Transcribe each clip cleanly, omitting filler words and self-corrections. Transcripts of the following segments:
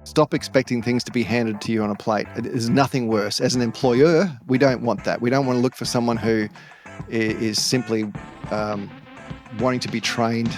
Stop expecting things to be handed to you on a plate. There's nothing worse. As an employer, we don't want that. We don't want to look for someone who is simply wanting to be trained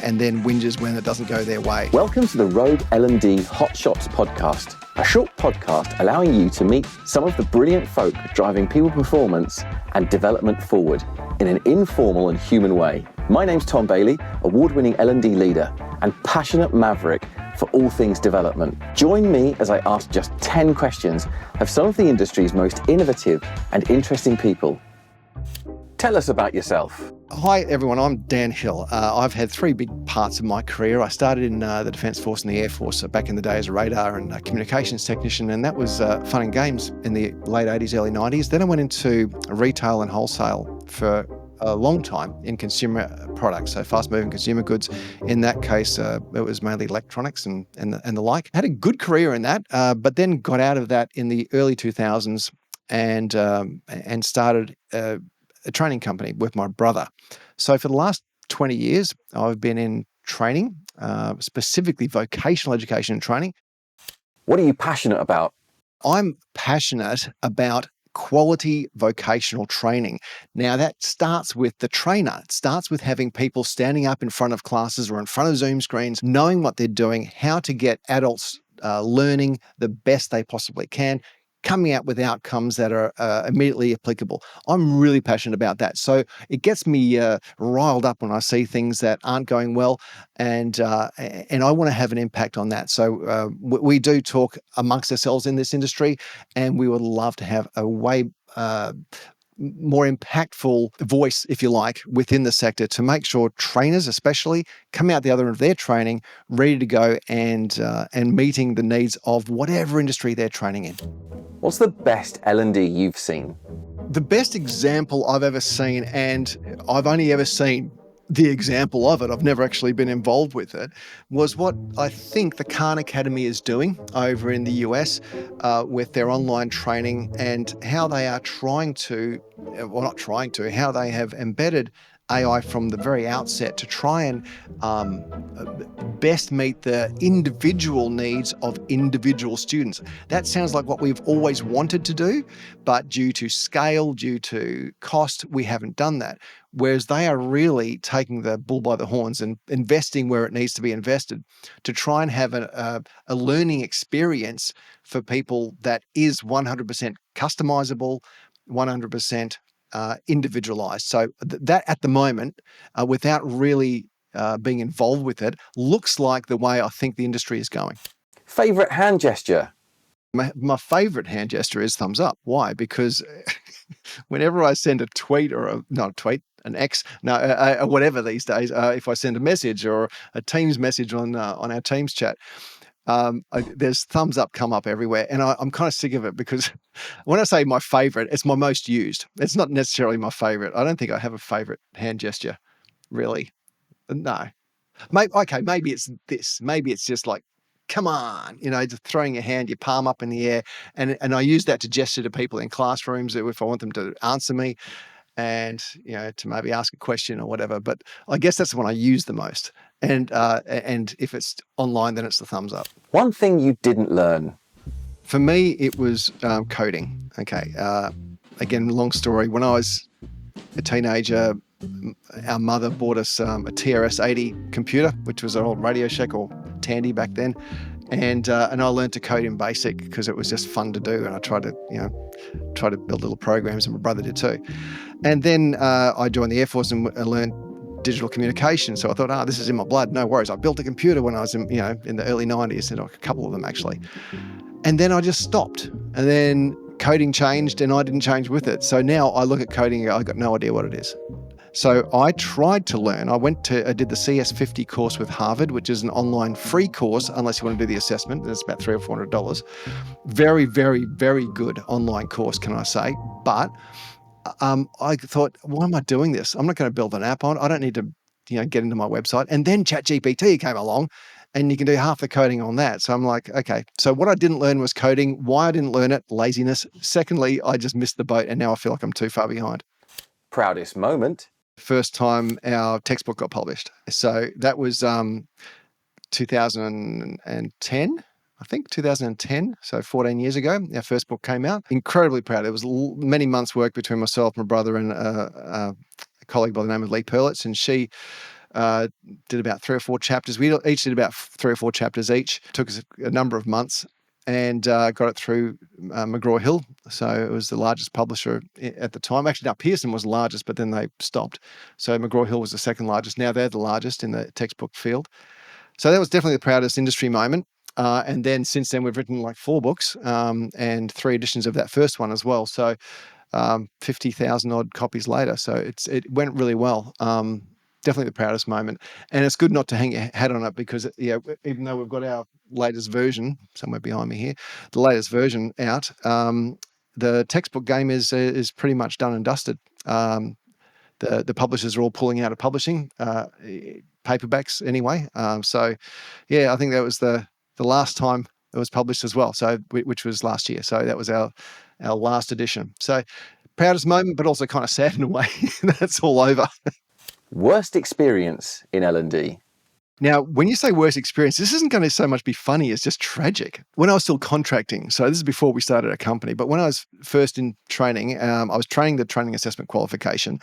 and then whinges when it doesn't go their way. Welcome to the Road L&D Hot Shots podcast, a short podcast allowing you to meet some of the brilliant folk driving people performance and development forward in an informal and human way. My name's Tom Bailey, award-winning L&D leader and passionate maverick for all things development. Join me as I ask just 10 questions of some of the industry's most innovative and interesting people. Tell us about yourself. Hi everyone, I'm Dan Hill. I've had three big parts of my career. I started in the Defence Force and the Air Force back in the day as a radar and communications technician, and that was fun and games in the late 80s, early 90s. Then I went into retail and wholesale for a long time in consumer products, so fast-moving consumer goods. In that case, it was mainly electronics and the like. I had a good career in that, but then got out of that in the early 2000s and started a training company with my brother. So for the last 20 years, I've been in training, specifically vocational education and training. What are you passionate about? I'm passionate about quality vocational training. Now that starts with the trainer. It starts with having people standing up in front of classes or in front of Zoom screens, knowing what they're doing, how to get adults learning the best they possibly can, coming out with outcomes that are immediately applicable. I'm really passionate about that. So it gets me riled up when I see things that aren't going well, and I want to have an impact on that. So we do talk amongst ourselves in this industry, and we would love to have a way more impactful voice, if you like, within the sector to make sure trainers especially come out the other end of their training ready to go and meeting the needs of whatever industry they're training in. What's the best L&D you've seen? The best example I've ever seen, and I've only ever seen the example of it, I've never actually been involved with it, was what I think the Khan Academy is doing over in the US with their online training, and how they are how they have embedded AI from the very outset to try and best meet the individual needs of individual students. That sounds like what we've always wanted to do, but due to scale, due to cost, we haven't done that. Whereas they are really taking the bull by the horns and investing where it needs to be invested to try and have a learning experience for people that is 100% customizable, 100% individualized. So that at the moment, without really being involved with it, looks like the way I think the industry is going. Favorite hand gesture? My favorite hand gesture is thumbs up. Why? Because whenever I send a tweet or an X, whatever these days, if I send a message or a Teams message on our Teams chat, there's thumbs up come up everywhere. And I'm kind of sick of it, because when I say my favorite, it's my most used. It's not necessarily my favorite. I don't think I have a favorite hand gesture, really. No. Maybe it's this. Maybe it's just like, come on, just throwing your hand, your palm up in the air. And I use that to gesture to people in classrooms if I want them to answer me and, to maybe ask a question or whatever. But I guess that's the one I use the most. And if it's online, then it's the thumbs up. One thing you didn't learn? For me, it was coding. Okay. Again, long story. When I was a teenager, our mother bought us a TRS-80 computer, which was an old Radio Shack or Tandy back then. And I learned to code in BASIC because it was just fun to do. And I tried to build little programs, and my brother did too. And then I joined the Air Force and learned digital communication. So I thought, this is in my blood. No worries. I built a computer when I was in the early 90s, and a couple of them actually. And then I just stopped. And then coding changed, and I didn't change with it. So now I look at coding and I got no idea what it is. So I tried to learn. I did the CS50 course with Harvard, which is an online free course, unless you want to do the assessment. It's about $300 or $400. Very, very, very good online course, can I say? But I thought, why am I doing this? I'm not going to build an app on. I don't need to, get into my website. And then ChatGPT came along, and you can do half the coding on that. So I'm like, okay. So what I didn't learn was coding. Why I didn't learn it? Laziness. Secondly, I just missed the boat, and now I feel like I'm too far behind. Proudest moment? First time our textbook got published. So that was 2010. I think 2010, so 14 years ago, our first book came out. Incredibly proud. It was many months' work between myself, my brother, and a colleague by the name of Lee Perlitz, and she did about 3 or 4 chapters. We each did about 3 or 4 chapters each. It took us a number of months, and got it through McGraw-Hill. So it was the largest publisher at the time. Actually, no, Pearson was the largest, but then they stopped. So McGraw-Hill was the second largest. Now they're the largest in the textbook field. So that was definitely the proudest industry moment. And then since then, we've written like 4 books and 3 editions of that first one as well. So 50,000 odd copies later. So it went really well. Definitely the proudest moment. And it's good not to hang your hat on it because, even though we've got our latest version somewhere behind me here, the latest version out, the textbook game is pretty much done and dusted. The publishers are all pulling out of publishing, paperbacks anyway. I think that was the last time it was published as well. So which was last year. So that was our last edition. So proudest moment, but also kind of sad in a way. That's all over. Worst experience in L&D? Now, when you say worst experience, this isn't going to so much be funny, it's just tragic. When I was still contracting, so this is before we started a company, but when I was first in training, I was training the training assessment qualification,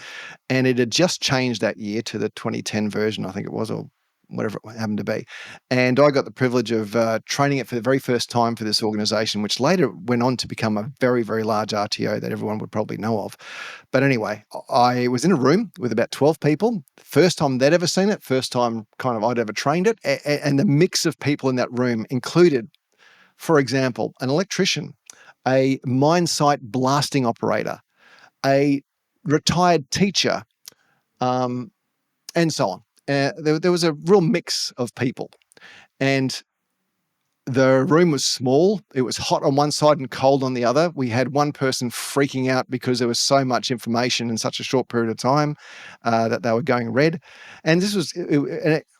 and it had just changed that year to the 2010 version, I think it was, or whatever it happened to be. And I got the privilege of training it for the very first time for this organization, which later went on to become a very, very large RTO that everyone would probably know of. But anyway, I was in a room with about 12 people. First time they'd ever seen it, first time kind of I'd ever trained it. And the mix of people in that room included, for example, an electrician, a mine site blasting operator, a retired teacher, and so on. There was a real mix of people. And the room was small. It was hot on one side and cold on the other. We had one person freaking out because there was so much information in such a short period of time that they were going red. And this was,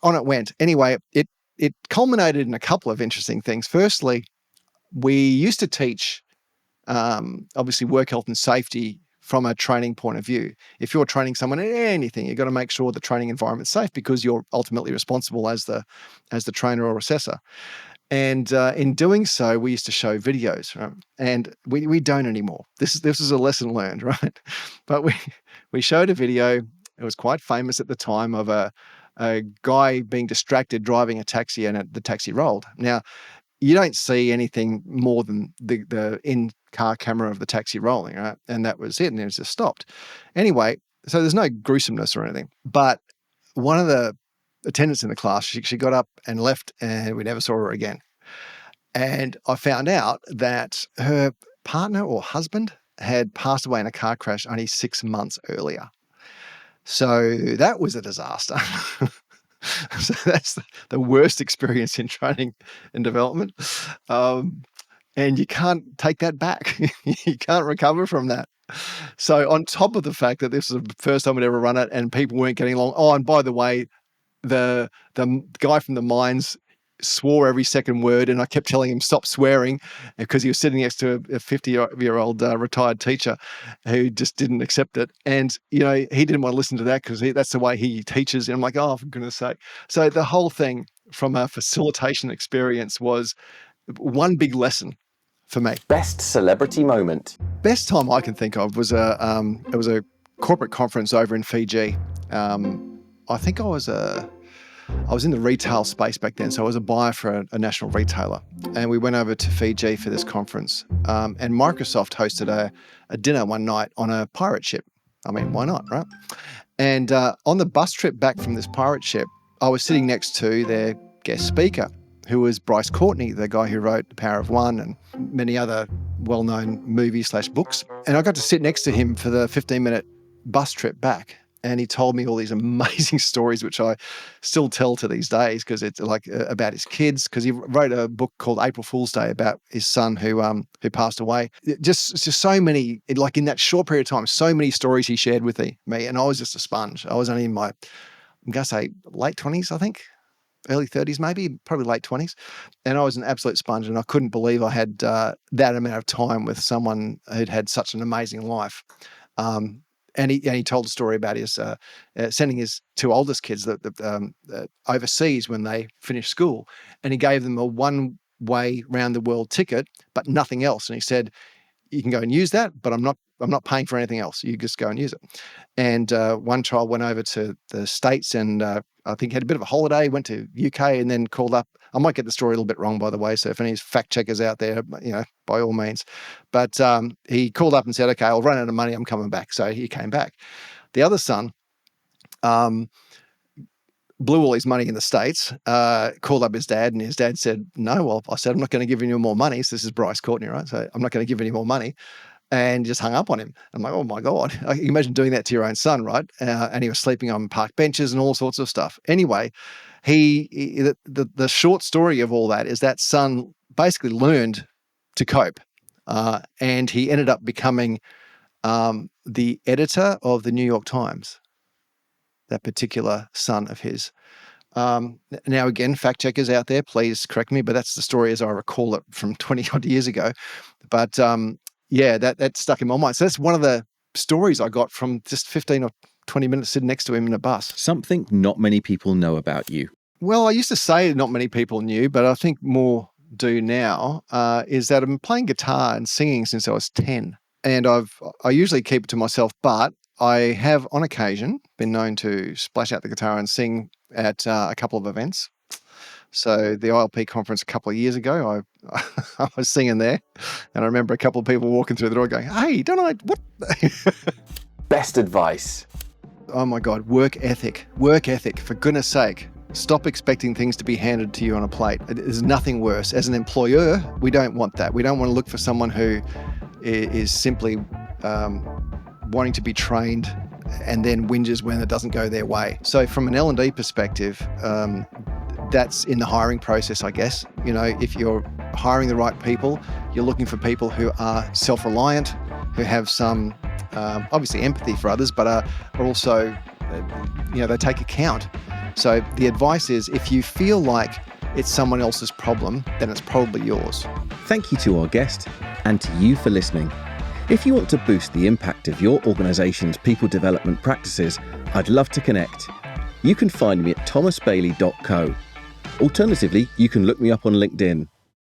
on it went. Anyway, it culminated in a couple of interesting things. Firstly, we used to teach, obviously, work health and safety from a training point of view. If you're training someone in anything, you've got to make sure the training environment's safe because you're ultimately responsible as the trainer or assessor. And in doing so, we used to show videos, right? And we don't anymore. This is a lesson learned, right? But we showed a video. It was quite famous at the time of a guy being distracted driving a taxi, and the taxi rolled. Now, you don't see anything more than the in-car camera of the taxi rolling, right? And that was it, and it was just stopped. Anyway, so there's no gruesomeness or anything. But one of the attendants in the class, she got up and left, and we never saw her again. And I found out that her partner or husband had passed away in a car crash only 6 months earlier. So that was a disaster. So that's the worst experience in training and development. And you can't take that back. You can't recover from that. So on top of the fact that this was the first time I'd ever run it and people weren't getting along. Oh, and by the way, the guy from the mines swore every second word, and I kept telling him stop swearing because he was sitting next to a 50-year-old retired teacher who just didn't accept it. And he didn't want to listen to that because that's the way he teaches. And I'm like, oh, for goodness sake. So the whole thing from a facilitation experience was one big lesson for me. Best celebrity moment? Best time I can think of was it was a corporate conference over in Fiji. I think I was in the retail space back then, so I was a buyer for a national retailer. And we went over to Fiji for this conference. And Microsoft hosted a dinner one night on a pirate ship. I mean, why not, right? And on the bus trip back from this pirate ship, I was sitting next to their guest speaker, who was Bryce Courtenay, the guy who wrote The Power of One and many other well-known movies/books. And I got to sit next to him for the 15-minute bus trip back. And he told me all these amazing stories, which I still tell to these days because it's like about his kids. Because he wrote a book called April Fool's Day about his son who passed away. Just so many, like in that short period of time, so many stories he shared with me. And I was just a sponge. I was only in my, I'm going to say late 20s, I think. Early 30s, maybe, probably late 20s. And I was an absolute sponge. And I couldn't believe I had that amount of time with someone who'd had such an amazing life. And he told a story about his sending his 2 oldest kids overseas when they finished school, and he gave them a 1 way round the world ticket, but nothing else. And he said, you can go and use that, but I'm not paying for anything else. You just go and use it. And one child went over to the States and I think had a bit of a holiday, went to UK and then called up. I might get the story a little bit wrong, by the way. So if any fact checkers out there, by all means. But he called up and said, okay, I'll run out of money. I'm coming back. So he came back. The other son blew all his money in the States, called up his dad, and his dad said, no, well, I said, I'm not going to give you any more money. So this is Bryce Courtenay, right? So I'm not going to give you any more money. And just hung up on him. I'm like, oh my God. I can imagine doing that to your own son, right? And he was sleeping on park benches and all sorts of stuff. Anyway, the short story of all that is that son basically learned to cope. And he ended up becoming the editor of the New York Times, that particular son of his. Now, again, fact checkers out there, please correct me, but that's the story as I recall it from 20 odd years ago. But yeah, that stuck in my mind. So that's one of the stories I got from just 15 or 20 minutes sitting next to him in a bus. Something not many people know about you. Well, I used to say not many people knew, but I think more do now, is that I've been playing guitar and singing since I was 10. And I usually keep it to myself, but I have on occasion been known to splash out the guitar and sing at a couple of events. So the ILP conference a couple of years ago, I was singing there, and I remember a couple of people walking through the door going, hey, don't I, what? Best advice. Oh my God, work ethic, for goodness sake. Stop expecting things to be handed to you on a plate. There's nothing worse. As an employer, we don't want that. We don't want to look for someone who is simply wanting to be trained and then whinges when it doesn't go their way. So from an L&D perspective, that's in the hiring process, I guess. If you're hiring the right people, you're looking for people who are self-reliant, who have some, obviously empathy for others, but are also, they take account. So the advice is, if you feel like it's someone else's problem, then it's probably yours. Thank you to our guest and to you for listening. If you want to boost the impact of your organisation's people development practices, I'd love to connect. You can find me at thomasbailey.co. Alternatively, you can look me up on LinkedIn.